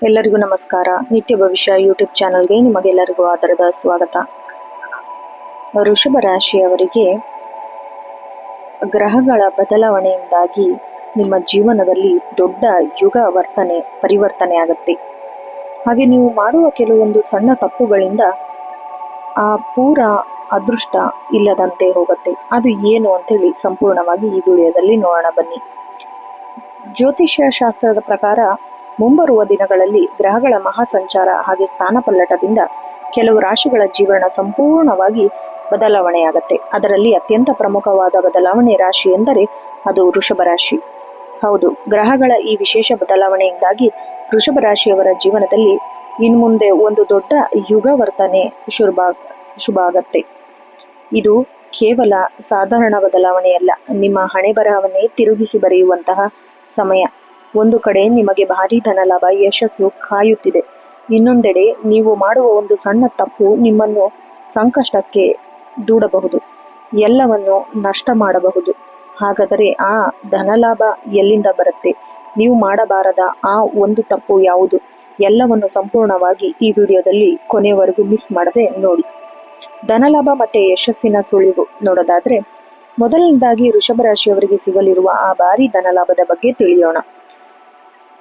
ಎಲ್ಲರಿಗೂ ನಮಸ್ಕಾರ. ನಿತ್ಯ ಭವಿಷ್ಯ ಯೂಟ್ಯೂಬ್ ಚಾನಲ್ಗೆ ನಿಮಗೆಲ್ಲರಿಗೂ ಆದರದ ಸ್ವಾಗತ. ವೃಷಭ ರಾಶಿಯವರಿಗೆ ಗ್ರಹಗಳ ಬದಲಾವಣೆಯಿಂದಾಗಿ ನಿಮ್ಮ ಜೀವನದಲ್ಲಿ ದೊಡ್ಡ ಪರಿವರ್ತನೆ ಆಗುತ್ತೆ. ಹಾಗೆ ನೀವು ಮಾಡುವ ಕೆಲವೊಂದು ಸಣ್ಣ ತಪ್ಪುಗಳಿಂದ ಆ ಪೂರ ಅದೃಷ್ಟ ಇಲ್ಲದಂತೆ ಹೋಗುತ್ತೆ. ಅದು ಏನು ಅಂತೇಳಿ ಸಂಪೂರ್ಣವಾಗಿ ಈ ವಿಡಿಯೋದಲ್ಲಿ ನೋಡೋಣ ಬನ್ನಿ. ಜ್ಯೋತಿಷ್ಯ ಶಾಸ್ತ್ರದ ಪ್ರಕಾರ ಮುಂಬರುವ ದಿನಗಳಲ್ಲಿ ಗ್ರಹಗಳ ಮಹಾಸಂಚಾರ ಹಾಗೆ ಸ್ಥಾನ ಪಲ್ಲಟದಿಂದ ಕೆಲವು ರಾಶಿಗಳ ಜೀವನ ಸಂಪೂರ್ಣವಾಗಿ ಬದಲಾವಣೆಯಾಗತ್ತೆ. ಅದರಲ್ಲಿ ಅತ್ಯಂತ ಪ್ರಮುಖವಾದ ಬದಲಾವಣೆ ರಾಶಿ ಎಂದರೆ ಅದು ವೃಷಭ ರಾಶಿ. ಹೌದು, ಗ್ರಹಗಳ ಈ ವಿಶೇಷ ಬದಲಾವಣೆಯಿಂದಾಗಿ ವೃಷಭ ರಾಶಿಯವರ ಜೀವನದಲ್ಲಿ ಇನ್ಮುಂದೆ ಒಂದು ದೊಡ್ಡ ಯುಗವರ್ತನೆ ಶುಭ ಆಗತ್ತೆ. ಇದು ಕೇವಲ ಸಾಧಾರಣ ಬದಲಾವಣೆಯಲ್ಲ, ನಿಮ್ಮ ಹಣೆ ಬರಹವನ್ನೇ ತಿರುಗಿಸಿ ಬರೆಯುವಂತಹ ಸಮಯ. ಒಂದು ಕಡೆ ನಿಮಗೆ ಭಾರೀ ಧನಲಾಭ, ಯಶಸ್ಸು ಕಾಯುತ್ತಿದೆ. ಇನ್ನೊಂದೆಡೆ ನೀವು ಮಾಡುವ ಒಂದು ಸಣ್ಣ ತಪ್ಪು ನಿಮ್ಮನ್ನು ಸಂಕಷ್ಟಕ್ಕೆ ದೂಡಬಹುದು, ಎಲ್ಲವನ್ನು ನಷ್ಟ ಮಾಡಬಹುದು. ಹಾಗಾದರೆ ಆ ಧನಲಾಭ ಎಲ್ಲಿಂದ ಬರುತ್ತೆ? ನೀವು ಮಾಡಬಾರದ ಆ ಒಂದು ತಪ್ಪು ಯಾವುದು? ಎಲ್ಲವನ್ನು ಸಂಪೂರ್ಣವಾಗಿ ಈ ವಿಡಿಯೋದಲ್ಲಿ ಕೊನೆಯವರೆಗೂ ಮಿಸ್ ಮಾಡದೆ ನೋಡಿ. ಧನಲಾಭ ಮತ್ತೆ ಯಶಸ್ಸಿನ ಸುಳಿವು ನೋಡೋದಾದ್ರೆ, ಮೊದಲನೇದಾಗಿ ವೃಷಭ ರಾಶಿಯವರಿಗೆ ಸಿಗಲಿರುವ ಆ ಭಾರೀ ಧನಲಾಭದ ಬಗ್ಗೆ ತಿಳಿಯೋಣ.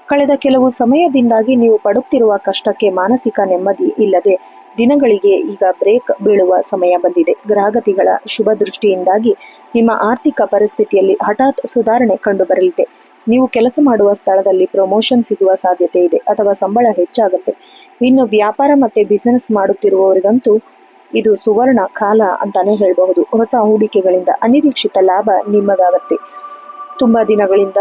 ಕಳೆದ ಕೆಲವು ಸಮಯದಿಂದಾಗಿ ನೀವು ಪಡುತ್ತಿರುವ ಕಷ್ಟಕ್ಕೆ ಮಾನಸಿಕ ನೆಮ್ಮದಿ ಇಲ್ಲದೆ ದಿನಗಳಿಗೆ ಈಗ ಬ್ರೇಕ್ ಬೀಳುವ ಸಮಯ ಬಂದಿದೆ. ಗ್ರಹಗತಿಗಳ ಶುಭ ದೃಷ್ಟಿಯಿಂದಾಗಿ ನಿಮ್ಮ ಆರ್ಥಿಕ ಪರಿಸ್ಥಿತಿಯಲ್ಲಿ ಹಠಾತ್ ಸುಧಾರಣೆ ಕಂಡು ಬರಲಿದೆ. ನೀವು ಕೆಲಸ ಮಾಡುವ ಸ್ಥಳದಲ್ಲಿ ಪ್ರಮೋಷನ್ ಸಿಗುವ ಸಾಧ್ಯತೆ ಇದೆ ಅಥವಾ ಸಂಬಳ ಹೆಚ್ಚಾಗುತ್ತೆ. ಇನ್ನು ವ್ಯಾಪಾರ ಮತ್ತೆ ಬಿಸಿನೆಸ್ ಮಾಡುತ್ತಿರುವವರಿಗಂತೂ ಇದು ಸುವರ್ಣ ಕಾಲ ಅಂತಾನೆ ಹೇಳಬಹುದು. ಹೊಸ ಹೂಡಿಕೆಗಳಿಂದ ಅನಿರೀಕ್ಷಿತ ಲಾಭ ನಿಮ್ಮದಾಗತ್ತೆ. ತುಂಬಾ ದಿನಗಳಿಂದ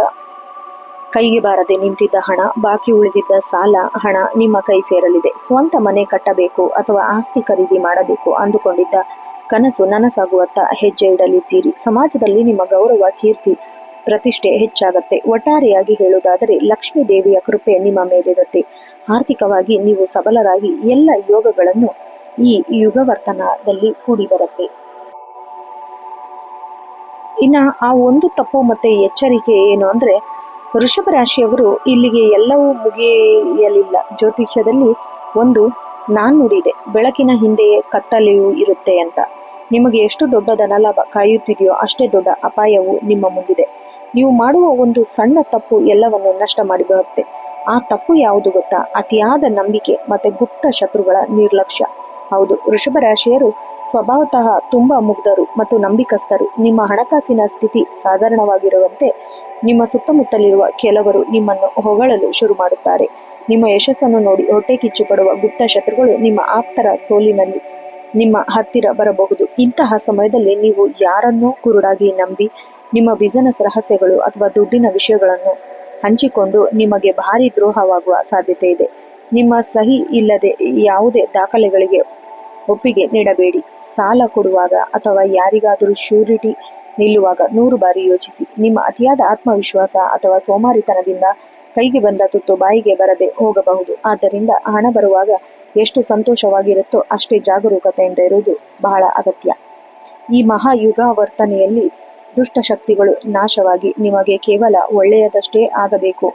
ಕೈಗೆ ಬಾರದೆ ನಿಂತಿದ್ದ ಹಣ, ಬಾಕಿ ಉಳಿದಿದ್ದ ಸಾಲ ಹಣ ನಿಮ್ಮ ಕೈ ಸೇರಲಿದೆ. ಸ್ವಂತ ಮನೆ ಕಟ್ಟಬೇಕು ಅಥವಾ ಆಸ್ತಿ ಖರೀದಿ ಮಾಡಬೇಕು ಅಂದುಕೊಂಡಿದ್ದ ಕನಸು ನನಸಾಗುವತ್ತ ಹೆಜ್ಜೆ ಇಡಲಿದ್ದೀರಿ. ಸಮಾಜದಲ್ಲಿ ನಿಮ್ಮ ಗೌರವ, ಕೀರ್ತಿ, ಪ್ರತಿಷ್ಠೆ ಹೆಚ್ಚಾಗತ್ತೆ. ಒಟ್ಟಾರೆಯಾಗಿ ಹೇಳುವುದಾದರೆ ಲಕ್ಷ್ಮೀ ದೇವಿಯ ಕೃಪೆ ನಿಮ್ಮ ಮೇಲಿರುತ್ತೆ. ಆರ್ಥಿಕವಾಗಿ ನೀವು ಸಬಲರಾಗಿ ಎಲ್ಲ ಯೋಗಗಳನ್ನು ಈ ಯುಗವರ್ತನದಲ್ಲಿ ಕೂಡಿ ಬರುತ್ತೆ. ಇನ್ನ ಆ ಒಂದು ತಪ್ಪು ಮತ್ತೆ ಎಚ್ಚರಿಕೆ ಏನು ಅಂದ್ರೆ, ವೃಷಭ ರಾಶಿಯವರು ಇಲ್ಲಿಗೆ ಎಲ್ಲವೂ ಮುಗಿಯಲಿಲ್ಲ. ಜ್ಯೋತಿಷ್ಯದಲ್ಲಿ ಒಂದು ನಾಣ್ಣುಡಿದೆ, ಬೆಳಕಿನ ಹಿಂದೆಯೇ ಕತ್ತಲೆಯೂ ಇರುತ್ತೆ ಅಂತ. ನಿಮಗೆ ಎಷ್ಟು ದೊಡ್ಡ ಧನಲಾಭ ಕಾಯುತ್ತಿದೆಯೋ ಅಷ್ಟೇ ದೊಡ್ಡ ಅಪಾಯವು ನಿಮ್ಮ ಮುಂದಿದೆ. ನೀವು ಮಾಡುವ ಒಂದು ಸಣ್ಣ ತಪ್ಪು ಎಲ್ಲವನ್ನು ನಷ್ಟ ಮಾಡಿಬಿಡುತ್ತೆ. ಆ ತಪ್ಪು ಯಾವುದು ಗೊತ್ತಾ? ಅತಿಯಾದ ನಂಬಿಕೆ ಮತ್ತೆ ಗುಪ್ತ ಶತ್ರುಗಳ ನಿರ್ಲಕ್ಷ್ಯ. ಹೌದು, ವೃಷಭ ರಾಶಿಯರು ಸ್ವಭಾವತಃ ತುಂಬಾ ಮುಗ್ಧರು ಮತ್ತು ನಂಬಿಕಸ್ಥರು. ನಿಮ್ಮ ಹಣಕಾಸಿನ ಸ್ಥಿತಿ ಸಾಧಾರಣವಾಗಿರುವಂತೆ ನಿಮ್ಮ ಸುತ್ತಮುತ್ತಲಿರುವ ಕೆಲವರು ನಿಮ್ಮನ್ನು ಹೊಗಳಲು ಶುರು ಮಾಡುತ್ತಾರೆ. ನಿಮ್ಮ ಯಶಸ್ಸನ್ನು ನೋಡಿ ಹೊಟ್ಟೆ ಕಿಚ್ಚು ಪಡುವ ಗುಪ್ತ ಶತ್ರುಗಳು ನಿಮ್ಮ ಆಪ್ತರ ಸೋಲಿನಲ್ಲಿ ನಿಮ್ಮ ಹತ್ತಿರ ಬರಬಹುದು. ಇಂತಹ ಸಮಯದಲ್ಲಿ ನೀವು ಯಾರನ್ನೋ ಕುರುಡಾಗಿ ನಂಬಿ ನಿಮ್ಮ ಬಿಸಿನೆಸ್ ರಹಸ್ಯಗಳು ಅಥವಾ ದುಡ್ಡಿನ ವಿಷಯಗಳನ್ನು ಹಂಚಿಕೊಂಡು ನಿಮಗೆ ಭಾರಿ ದ್ರೋಹವಾಗುವ ಸಾಧ್ಯತೆ ಇದೆ. ನಿಮ್ಮ ಸಹಿ ಇಲ್ಲದೆ ಯಾವುದೇ ದಾಖಲೆಗಳಿಗೆ ಒಪ್ಪಿಗೆ ನೀಡಬೇಡಿ. ಸಾಲ ಕೊಡುವಾಗ ಅಥವಾ ಯಾರಿಗಾದರೂ ಶ್ಯೂರಿಟಿ ನಿಲ್ಲುವಾಗ 100 ಬಾರಿ ಯೋಚಿಸಿ. ನಿಮ್ಮ ಅತಿಯಾದ ಆತ್ಮವಿಶ್ವಾಸ ಅಥವಾ ಸೋಮಾರಿತನದಿಂದ ಕೈಗೆ ಬಂದ ತುತ್ತು ಬಾಯಿಗೆ ಬರದೆ ಹೋಗಬಹುದು. ಆದ್ದರಿಂದ ಹಣ ಬರುವಾಗ ಎಷ್ಟು ಸಂತೋಷವಾಗಿರುತ್ತೋ ಅಷ್ಟೇ ಜಾಗರೂಕತೆಯಿಂದ ಇರುವುದು ಬಹಳ ಅಗತ್ಯ. ಈ ಮಹಾಯುಗಾವರ್ತನೆಯಲ್ಲಿ ದುಷ್ಟಶಕ್ತಿಗಳು ನಾಶವಾಗಿ ನಿಮಗೆ ಕೇವಲ ಒಳ್ಳೆಯದಷ್ಟೇ ಆಗಬೇಕು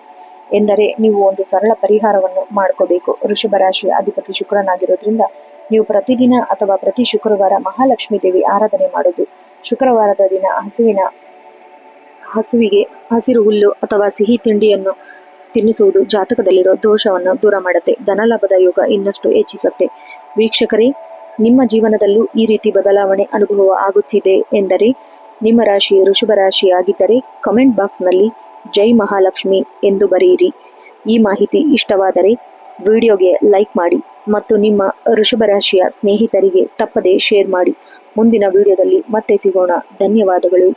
ಎಂದರೆ ನೀವು ಒಂದು ಸರಳ ಪರಿಹಾರವನ್ನು ಮಾಡ್ಕೋಬೇಕು. ವೃಷಭ ರಾಶಿಯ ಅಧಿಪತಿ ಶುಕ್ರನಾಗಿರೋದ್ರಿಂದ ನೀವು ಪ್ರತಿದಿನ ಅಥವಾ ಪ್ರತಿ ಶುಕ್ರವಾರ ಮಹಾಲಕ್ಷ್ಮೀ ದೇವಿ ಆರಾಧನೆ ಮಾಡೋದು, ಶುಕ್ರವಾರದ ದಿನ ಹಸುವಿಗೆ ಹಸಿರು ಹುಲ್ಲು ಅಥವಾ ಸಿಹಿ ತಿಂಡಿಯನ್ನು ತಿನ್ನಿಸುವುದು ಜಾತಕದಲ್ಲಿರೋ ದೋಷವನ್ನು ದೂರ ಮಾಡುತ್ತೆ. ಧನಲಾಭದ ಯೋಗ ಇನ್ನಷ್ಟು ಹೆಚ್ಚಿಸುತ್ತೆ. ವೀಕ್ಷಕರೇ, ನಿಮ್ಮ ಜೀವನದಲ್ಲೂ ಈ ರೀತಿ ಬದಲಾವಣೆ ಅನುಭವ ಆಗುತ್ತಿದೆ ಎಂದರೆ ನಿಮ್ಮ ರಾಶಿ ವೃಷಭ ರಾಶಿ ಆಗಿದ್ದರೆ ಕಮೆಂಟ್ ಬಾಕ್ಸ್ನಲ್ಲಿ ಜೈ ಮಹಾಲಕ್ಷ್ಮಿ ಎಂದು ಬರೆಯಿರಿ. ಈ ಮಾಹಿತಿ ಇಷ್ಟವಾದರೆ ವಿಡಿಯೋಗೆ ಲೈಕ್ ಮಾಡಿ ಮತ್ತು ನಿಮ್ಮ ವೃಷಭ ರಾಶಿಯ ಸ್ನೇಹಿತರಿಗೆ ತಪ್ಪದೆ ಶೇರ್ ಮಾಡಿ. ಮುಂದಿನ ವಿಡಿಯೋದಲ್ಲಿ ಮತ್ತೆ ಸಿಗೋಣ. ಧನ್ಯವಾದಗಳು.